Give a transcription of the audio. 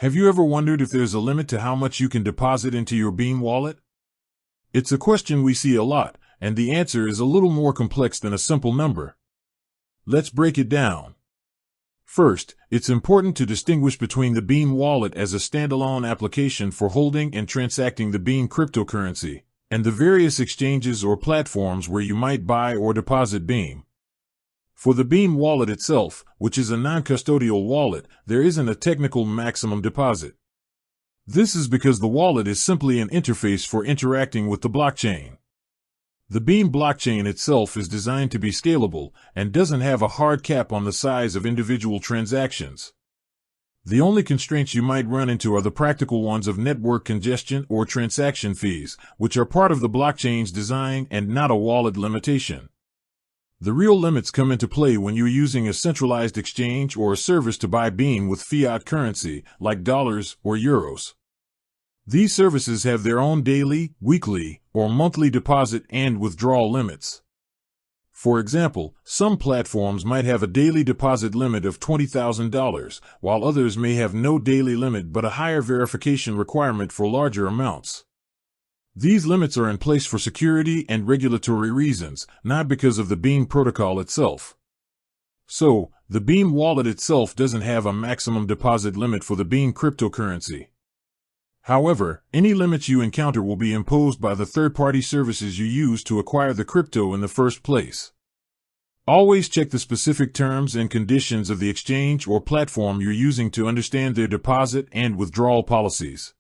Have you ever wondered if there's a limit to how much you can deposit into your Beam wallet? It's a question we see a lot, and the answer is a little more complex than a simple number. Let's break it down. First, it's important to distinguish between the Beam wallet as a standalone application for holding and transacting the Beam cryptocurrency, and the various exchanges or platforms where you might buy or deposit Beam. For the Beam wallet itself, which is a non-custodial wallet, there isn't a technical maximum deposit. This is because the wallet is simply an interface for interacting with the blockchain. The Beam blockchain itself is designed to be scalable and doesn't have a hard cap on the size of individual transactions. The only constraints you might run into are the practical ones of network congestion or transaction fees, which are part of the blockchain's design and not a wallet limitation. The real limits come into play when you're using a centralized exchange or a service to buy Beam with fiat currency, like dollars or euros. These services have their own daily, weekly, or monthly deposit and withdrawal limits. For example, some platforms might have a daily deposit limit of $20,000, while others may have no daily limit but a higher verification requirement for larger amounts. These limits are in place for security and regulatory reasons, not because of the Beam protocol itself. So, the Beam wallet itself doesn't have a maximum deposit limit for the Beam cryptocurrency. However, any limits you encounter will be imposed by the third-party services you use to acquire the crypto in the first place. Always check the specific terms and conditions of the exchange or platform you're using to understand their deposit and withdrawal policies.